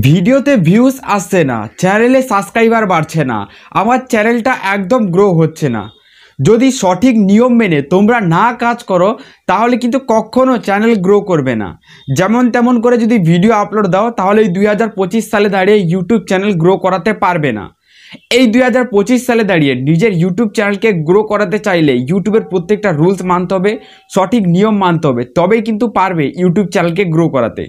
ভিডিওতে ভিউজ আসছে না, চ্যানেলে সাবস্ক্রাইবার বাড়ছে না, আমার চ্যানেলটা একদম গ্রো হচ্ছে না। যদি সঠিক নিয়ম মেনে তোমরা না কাজ করো তাহলে কিন্তু কখনো চ্যানেল গ্রো করবে না। যেমন তেমন করে যদি ভিডিও আপলোড দাও তাহলে এই 2025 সালে দাঁড়িয়ে ইউটিউব চ্যানেল গ্রো করাতে পারবে না। এই 2025 সালে দাঁড়িয়ে নিজের ইউটিউব চ্যানেলকে গ্রো করাতে চাইলে ইউটিউবের প্রত্যেকটা রুলস মানতে হবে, সঠিক নিয়ম মানতে হবে, তবেই কিন্তু পারবে ইউটিউব চ্যানেলকে গ্রো করাতে।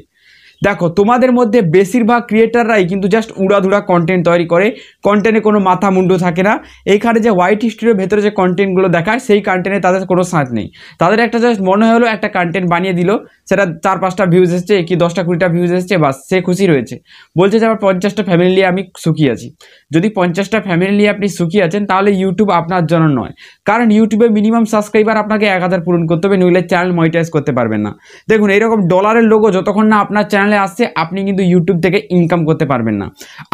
দেখো, তোমাদের মধ্যে বেশিরভাগ ক্রিয়েটাররাই কিন্তু জাস্ট উড়াধুরা কন্টেন্ট তৈরি করে, কন্টেন্টে কোনো মাথা মুন্ডু থাকে না। এইখানে যে হোয়াইট স্টুডিওর ভেতরে যে কন্টেন্টগুলো দেখায় সেই কন্টেন্টে তাদের কোনো সাঁত নেই। তাদের একটা জাস্ট মনে হলো একটা কন্টেন্ট বানিয়ে দিল, সেটা 4-5টা ভিউজ এসছে কি 10টা-20টা ভিউজ এসছে, বাস সে খুশি রয়েছে। বলছে যে আমার 50টা ফ্যামিলি নিয়ে আমি সুখী আছি। যদি 50টা ফ্যামিলি নিয়ে আপনি সুখী আছেন তাহলে ইউটিউব আপনার জন্য নয়। কারণ ইউটিউবে মিনিমাম সাবস্ক্রাইবার আপনাকে 1000 পূরণ করতে হবে, নইলে চ্যানেল মনিটাইজ করতে পারবেন না। দেখুন, এইরকম ডলারের লোগো যতক্ষণ না আপনার চ্যানেলে আসছে আপনি কিন্তু ইউটিউব থেকে ইনকাম করতে পারবেন না।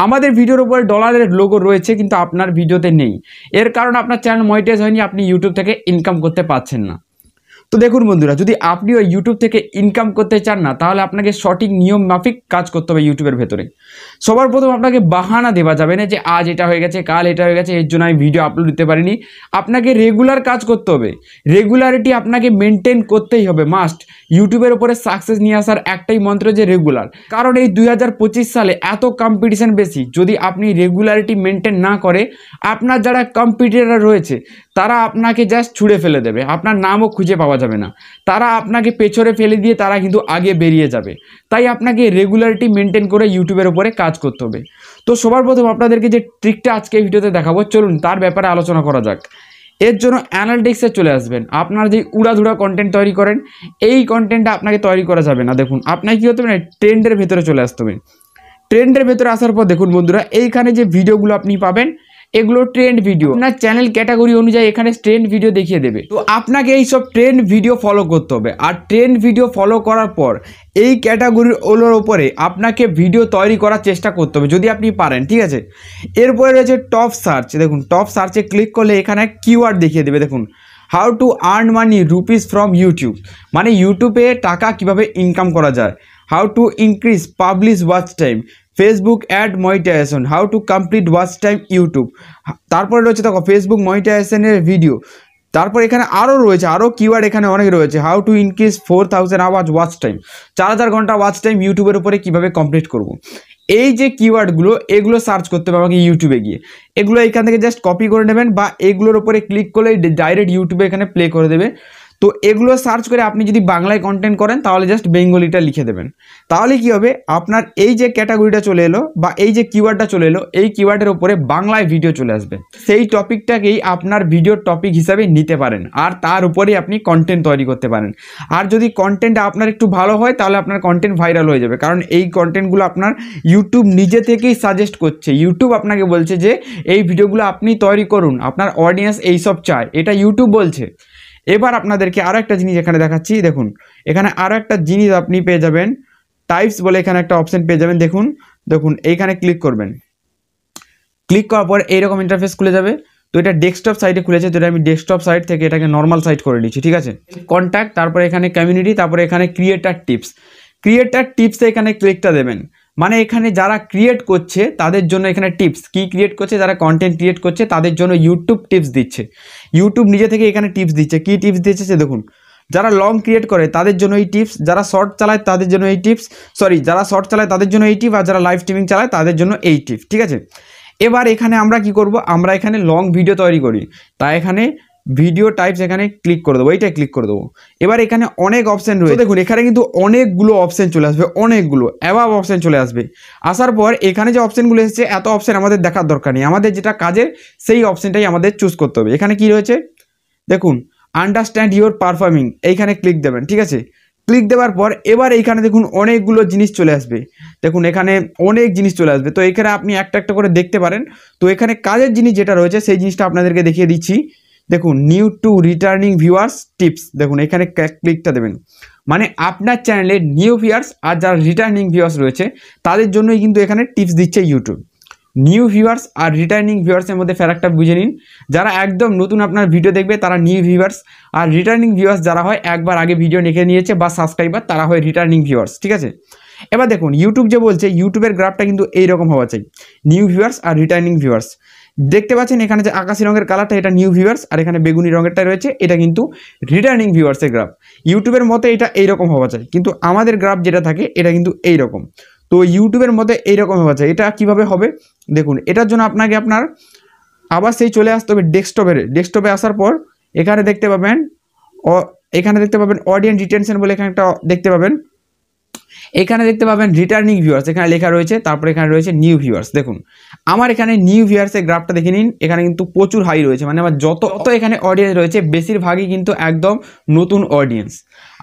আমাদের ভিডিওর উপরে ডলারের লোগো রয়েছে কিন্তু আপনার ভিডিওতে নেই, এর কারণ আপনার চ্যানেল মনিটাইজ হয়নি, আপনি ইউটিউব থেকে ইনকাম করতে পারছেন না। তো দেখুন বন্ধুরা, যদি আপনিও ইউটিউব থেকে ইনকাম করতে চান না তাহলে আপনাকে সঠিক নিয়ম মাফিক কাজ করতে হবে ইউটিউবের ভেতরে। সবার প্রথম আপনাকে বাহানা দেওয়া যাবে না যে আজ এটা হয়ে গেছে, কাল এটা হয়ে গেছে, এর জন্য আমি ভিডিও আপলোড দিতে পারিনি। আপনাকে রেগুলার কাজ করতে হবে, রেগুলারিটি আপনাকে মেনটেন করতেই হবে, মাস্ট। ইউটিউবের উপরে সাকসেস নিয়ে আসার একটাই মন্ত্র যে রেগুলার। কারণ এই 2025 সালে এত কম্পিটিশন বেশি, যদি আপনি রেগুলারিটি মেনটেন না করে আপনার যারা কম্পিটিটর রয়েছে তারা আপনাকে জাস্ট ছুঁড়ে ফেলে দেবে, আপনার নামও খুঁজে পাওয়া যাবে না, তারা আপনাকে পেছনে ফেলে দিয়ে তারা কিন্তু আগে বেরিয়ে যাবে। তাই আপনাকে রেগুলারিটি মেনটেন করে ইউটিউবের উপরে কাজ করতে হবে। তো সবার প্রথম আপনাদেরকে যে ট্রিকটা আজকে ভিডিওতে দেখাবো, চলুন তার ব্যাপারে আলোচনা করা যাক। এর জন্য অ্যানালিটিক্সে চলে আসবেন। আপনারা যে উড়াধুরা কন্টেন্ট তৈরি করেন এই কন্টেন্টটা আপনাকে তৈরি করা যাবে না। দেখুন, আপনাকে কী হতে হবে, ট্রেন্ডের ভেতরে চলে আসতে হবে। ট্রেন্ডের ভেতরে আসার পর দেখুন বন্ধুরা, এইখানে যে ভিডিওগুলো আপনি পাবেন এগুলো ট্রেন্ড ভিডিও। আপনার চ্যানেল ক্যাটাগরি অনুযায়ী এখানে ট্রেন্ড ভিডিও দেখিয়ে দেবে। তো আপনাকে এই সব ট্রেন্ড ভিডিও ফলো করতে হবে। আর ট্রেন্ড ভিডিও ফলো করার পর এই ক্যাটাগরির ওগুলোর ওপরে আপনাকে ভিডিও তৈরি করার চেষ্টা করতে হবে যদি আপনি পারেন, ঠিক আছে। এরপরে রয়েছে টপ সার্চ। দেখুন, টপ সার্চে ক্লিক করলে এখানে কিওয়ার্ড দেখিয়ে দেবে। দেখুন, how to earn money rupees from YouTube, মানে ইউটিউবে টাকা কিভাবে ইনকাম করা যায়। How to increase publish watch time, Facebook ad monetization, how to complete watch time YouTube. তারপরে রয়েছে দেখো ফেসবুক মনিটাইজেশনের ভিডিও। তারপর এখানে আরও রয়েছে, আরও কিওয়ার্ড এখানে অনেক রয়েছে। How to increase 4000 hours watch time, 4000 ঘন্টা ওয়াচ টাইম ইউটিউবের উপরে কীভাবে কমপ্লিট করব। এই যে কিওয়ার্ডগুলো এগুলো সার্চ করতে হবে আমাকে ইউটিউবে গিয়ে। এগুলো এখান থেকে জাস্ট কপি করে নেবেন বা এগুলোর উপরে ক্লিক করলে ডাইরেক্ট ইউটিউবে এখানে প্লে করে দেবে। তো এগুলো সার্চ করে আপনি যদি বাংলায় কন্টেন্ট করেন তাহলে জাস্ট বেঙ্গলিটা লিখে দেবেন। তাহলে কি হবে, আপনার এই যে ক্যাটাগরিটা চলে এলো বা এই যে কিওয়ার্ডটা চলে এলো, এই কিওয়ার্ডের উপরে বাংলায় ভিডিও চলে আসবে। সেই টপিকটাকেই আপনার ভিডিওর টপিক হিসাবে নিতে পারেন আর তার উপরেই আপনি কন্টেন্ট তৈরি করতে পারেন। আর যদি কন্টেন্টটা আপনার একটু ভালো হয় তাহলে আপনার কন্টেন্ট ভাইরাল হয়ে যাবে। কারণ এই কন্টেন্টগুলো আপনার ইউটিউব নিজে থেকেই সাজেস্ট করছে। ইউটিউব আপনাকে বলছে যে এই ভিডিওগুলো আপনি তৈরি করুন, আপনার অডিয়েন্স এইসব চায়, এটা ইউটিউব বলছে। এবার আপনাদেরকে আরও একটা জিনিস এখানে দেখাচ্ছি। দেখুন, এখানে আরও একটা জিনিস আপনি পেয়ে যাবেন, টাইপস বলে এখানে একটা অপশন পেয়ে যাবেন। দেখুন দেখুন এইখানে ক্লিক করবেন। ক্লিক করার পর এইরকম ইন্টারফেস খুলে যাবে। তো এটা ডেস্কটপ সাইটে খুলেছে, তো এটা আমি ডেস্কটপ সাইট থেকে এটাকে নর্মাল সাইট করে নিচ্ছি, ঠিক আছে। কন্ট্যাক্ট, তারপরে এখানে কমিউনিটি, তারপরে এখানে ক্রিয়েটার টিপস। ক্রিয়েটার টিপসে এখানে ক্লিকটা দেবেন। মানে এখানে যারা ক্রিয়েট করছে তাদের জন্য এখানে টিপস, কি ক্রিয়েট করছে, যারা কন্টেন্ট ক্রিয়েট করছে তাদের জন্য ইউটিউব টিপস দিচ্ছে। ইউটিউব নিজে থেকে এখানে টিপস দিচ্ছে। কি টিপস দিচ্ছে সে দেখুন, যারা লং ক্রিয়েট করে তাদের জন্য এই টিপস, যারা শর্ট চালায় তাদের জন্য এই টিপস, যারা শর্ট চালায় তাদের জন্য এই টিপ, আর যারা লাইভ স্ট্রিমিং চালায় তাদের জন্য এই টিপস, ঠিক আছে। এবার এখানে আমরা কি করব, আমরা এখানে লং ভিডিও তৈরি করি, তাই এখানে ভিডিও টাইপস এখানে ক্লিক করে দেবো, এইটাই ক্লিক করে দেবো। এবার এখানে অনেক অপশান রয়েছে। দেখুন এখানে কিন্তু অনেকগুলো অপশান চলে আসবে, অনেকগুলো অ্যাবাভ অপশান চলে আসবে। আসার পর এখানে যে অপশানগুলো এসেছে এত অপশান আমাদের দেখার দরকার নেই, আমাদের যেটা কাজের সেই অপশানটাই আমাদের চুজ করতে হবে। এখানে কি রয়েছে দেখুন, আন্ডারস্ট্যান্ড ইউর পারফর্মিং, এইখানে ক্লিক দেবেন, ঠিক আছে। ক্লিক দেওয়ার পর এবার এইখানে দেখুন অনেকগুলো জিনিস চলে আসবে। দেখুন এখানে অনেক জিনিস চলে আসবে, তো এখানে আপনি একটা একটা করে দেখতে পারেন। তো এখানে কাজের জিনিস যেটা রয়েছে সেই জিনিসটা আপনাদেরকে দেখিয়ে দিচ্ছি। দেখুন, new to returning viewers tips, দেখুন এখানে ক্লিকটা দেবেন। মানে আপনার চ্যানেলে নিউ ভিউয়ার্স আর যারা রিটার্নিং ভিউয়ার্স রয়েছে তাদের জন্যই কিন্তু এখানে টিপস দিচ্ছে ইউটিউব। নিউ ভিউয়ার্স আর রিটার্নিং ভিউয়ার্সের মধ্যে ফ্যারাকটা বুঝে নিন। যারা একদম নতুন আপনার ভিডিও দেখবে তারা নিউ ভিউয়ার্স, আর রিটার্নিং ভিউয়ার্স যারা হয় একবার আগে ভিডিও দেখে নিয়েছে বা সাবস্ক্রাইবার তারা হয় রিটার্নিং ভিউয়ার্স, ঠিক আছে। এবার দেখুন ইউটিউব যে বলছে ইউটিউবের গ্রাফটা কিন্তু এইরকম হওয়া চাই, নিউ ভিউয়ার্স আর রিটার্নিং ভিউয়ার্স। দেখতে পাচ্ছেন এখানে যে আকাশি রঙের কালারটা এটা নিউ ভিউয়ার্স, আর এখানে বেগুনি রঙেরটা রয়েছে এটা কিন্তু রিটার্নিং ভিউয়ার্সের গ্রাফ। ইউটিউবের মতে এটা এইরকম হওয়া চাই, কিন্তু আমাদের গ্রাফ যেটা থাকে এটা কিন্তু এইরকম। তো ইউটিউবের মতে এইরকম হওয়া চাই। এটা কিভাবে হবে দেখুন, এটার জন্য আপনাকে আপনার আবার সেই চলে আসতে হবে ডেস্কটপে আসার পর এখানে দেখতে পাবেন অডিয়েন্স রিটেনশন বলে এখানে একটা দেখতে পাবেন, এখানে দেখতে পাবেন রিটার্নিং ভিউয়ার্স এখানে লেখা রয়েছে, তারপরে এখানে রয়েছে নিউ ভিউয়ার্স। দেখুন আমার এখানে নিউ ভিউয়ার্সের গ্রাফটা দেখে নিন, এখানে কিন্তু প্রচুর হাই রয়েছে, মানে আমার যত এখানে অডিয়েন্স রয়েছে বেশিরভাগই কিন্তু একদম নতুন অডিয়েন্স।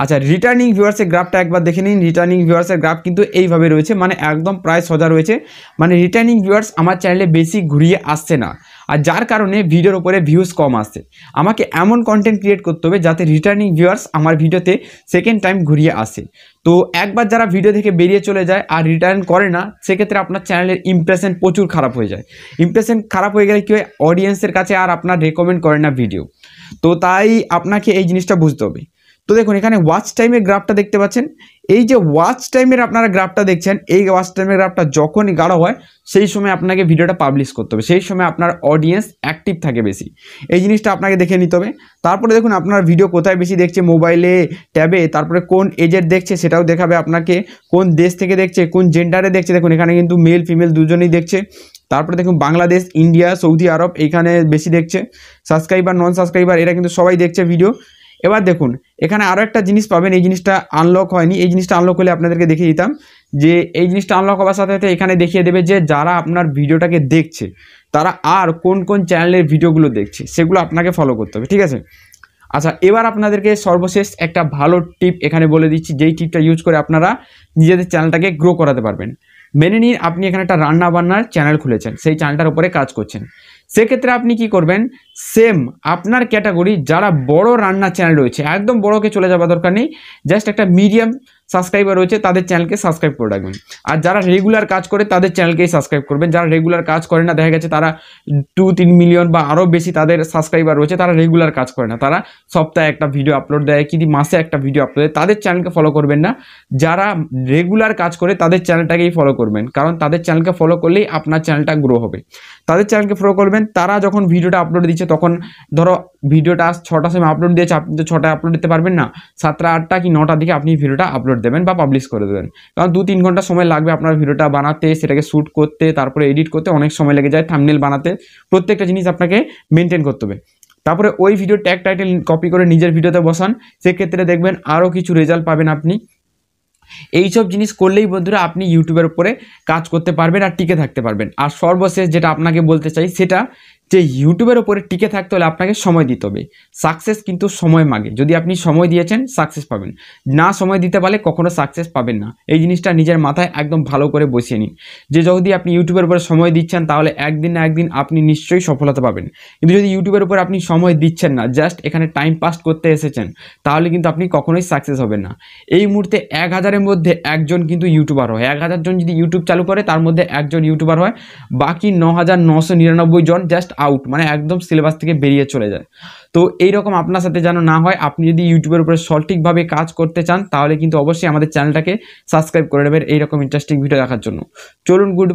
আচ্ছা রিটার্নিং ভিউয়ার্সের গ্রাফটা একবার দেখে নিন, রিটার্নিং ভিউয়ার্সের গ্রাফ কিন্তু এইভাবে রয়েছে, মানে একদম প্রায় সোজা রয়েছে, মানে রিটার্নিং ভিউয়ার্স আমার চ্যানেলে বেশি ঘুরিয়ে আসছে না, আর যার কারণে ভিডিওর উপরে ভিউজ কম আসছে। আমাকে এমন কন্টেন্ট ক্রিয়েট করতে হবে যাতে রিটার্নিং ভিউয়ার্স আমার ভিডিওতে সেকেন্ড টাইম ঘুরিয়ে আসে। তো একবার যারা ভিডিও থেকে বেরিয়ে চলে যায় আর রিটার্ন করে না, সেক্ষেত্রে আপনার চ্যানেলের ইমপ্রেশন প্রচুর খারাপ হয়ে যায়। ইমপ্রেশন খারাপ হয়ে গেলে কি হয়, অডিয়েন্সের কাছে আর আপনার রেকমেন্ড করে না ভিডিও। তো তাই আপনাকে এই জিনিসটা বুঝতে হবে। তো দেখুন এখানে ওয়াচ টাইমের গ্রাফটা দেখতে পাচ্ছেন, এই যে ওয়াচ টাইমের আপনারা গ্রাফটা দেখছেন, এই ওয়াচ টাইমের গ্রাফটা যখনই গাঢ় হয় সেই সময় আপনাকে ভিডিওটা পাবলিশ করতে হবে, সেই সময় আপনার অডিয়েন্স অ্যাক্টিভ থাকে বেশি। এই জিনিসটা আপনাকে দেখে নিতে হবে। তারপরে দেখুন আপনার ভিডিও কোথায় বেশি দেখছে, মোবাইলে, ট্যাবে, তারপরে কোন এজের দেখছে সেটাও দেখাবে আপনাকে, কোন দেশ থেকে দেখছে, কোন জেন্ডারে দেখছে। দেখুন এখানে কিন্তু মেল ফিমেল দুজনেই দেখছে। তারপরে দেখুন বাংলাদেশ, ইন্ডিয়া, সৌদি আরব এইখানে বেশি দেখছে। সাবস্ক্রাইবার, নন সাবস্ক্রাইবার এরা কিন্তু সবাই দেখছে ভিডিও। এবার দেখুন এখানে আরও একটা জিনিস পাবেন, এই জিনিসটা আনলক হয়নি, এই জিনিসটা আনলক হলে আপনাদেরকে দেখিয়ে দিতাম যে এই জিনিসটা আনলক হওয়ার সাথে সাথে এখানে দেখিয়ে দেবে যে যারা আপনার ভিডিওটাকে দেখছে তারা আর কোন কোন চ্যানেলের ভিডিওগুলো দেখছে সেগুলো আপনাকে ফলো করতে হবে, ঠিক আছে। আচ্ছা এবার আপনাদেরকে সর্বশেষ একটা ভালো টিপ এখানে বলে দিচ্ছি, যেই টিপটা ইউজ করে আপনারা নিজেদের চ্যানেলটাকে গ্রো করাতে পারবেন। মেনে নিন আপনি এখানে একটা রান্না বান্নার চ্যানেল খুলেছেন, সেই চ্যানেলটার উপরে কাজ করছেন। সেক্ষেত্রে আপনি কি করবেন, সেম আপনার ক্যাটাগরি যারা বড় রান্নার চ্যানেল রয়েছে, একদম বড়কে চলে যাওয়া দরকার নেই, জাস্ট একটা মিডিয়াম সাবস্ক্রাইবার রয়েছে তাদের চ্যানেলকে সাবস্ক্রাইব করে রাখবেন। আর যারা রেগুলার কাজ করে তাদের চ্যানেলকেই সাবস্ক্রাইব করবেন। যারা রেগুলার কাজ করে না, দেখা গেছে তারা 2-3 মিলিয়ন বা আরও বেশি তাদের সাবস্ক্রাইবার রয়েছে, তারা রেগুলার কাজ করে না, তারা সপ্তাহে একটা ভিডিও আপলোড দেয় কি মাসে একটা ভিডিও আপলোড দেয়, তাদের চ্যানেলকে ফলো করবেন না। যারা রেগুলার কাজ করে তাদের চ্যানেলটাকেই ফলো করবেন, কারণ তাদের চ্যানেলকে ফলো করলেই আপনার চ্যানেলটা গ্রো হবে। তাদের চ্যানেলকে ফলো করবেন, তারা যখন ভিডিওটা আপলোড দিচ্ছে তখন ধরো ভিডিওটা 6টার সময় আপলোড দিয়েছে, আপনি তো 6টায় আপলোড দিতে পারবেন না, 7টা 8টা কি 9টার দিকে আপনি ভিডিওটা আপলোড দেবেন বা পাবলিশ করে দেবেন, কারণ 2-3 ঘন্টা সময় লাগবে আপনার ভিডিওটা বানাতে, সেটাকে শ্যুট করতে, তারপরে এডিট করতে অনেক সময় লেগে যায়, থাম্বনেল বানাতে, প্রত্যেকটা জিনিস আপনাকে মেনটেন করতে হবে। তারপরে ওই ভিডিও ট্যাগ টাইটেল কপি করে নিজের ভিডিওতে বসান, সেক্ষেত্রে দেখবেন আরও কিছু রেজাল্ট পাবেন আপনি। এইসব জিনিস করলেই বন্ধুরা আপনি ইউটিউবের উপরে কাজ করতে পারবেন আর টিকে থাকতে পারবেন। আর সর্বশেষ যেটা আপনাকে বলতে চাই সেটা যে ইউটিউবের উপরে টিকে থাকতে হলে আপনাকে সময় দিতে হবে। সাকসেস কিন্তু সময় মাগে, যদি আপনি সময় দিয়েছেন সাকসেস পাবেন, না সময় দিতে পারলে কখনো সাকসেস পাবেন না। এই জিনিসটা নিজের মাথায় একদম ভালো করে বসিয়ে নিন যে যদি আপনি ইউটিউবের উপরে সময় দিচ্ছেন তাহলে একদিন না একদিন আপনি নিশ্চয়ই সফলতা পাবেন। কিন্তু যদি ইউটিউবের উপর আপনি সময় দিচ্ছেন না, জাস্ট এখানে টাইম পাস করতে এসেছেন, তাহলে কিন্তু আপনি কখনোই সাকসেস হবেন না। এই মুহূর্তে 1000-এর মধ্যে একজন কিন্তু ইউটিউবার হয়, 1000 জন যদি ইউটিউব চালু করে তার মধ্যে একজন ইউটিউবার হয়, বাকি 9999 জন জাস্ট আউট, মানে একদম সিলেবাস থেকে বেরিয়ে চলে যায়। তো এইরকম আপনার সাথে যেন না হয়, আপনি যদি ইউটিউবের উপরে সঠিকভাবে কাজ করতে চান তাহলে কিন্তু অবশ্যই আমাদের চ্যানেলটাকে সাবস্ক্রাইব করে নেবেন এইরকম ইন্টারেস্টিং ভিডিও দেখার জন্য। চলুন গুড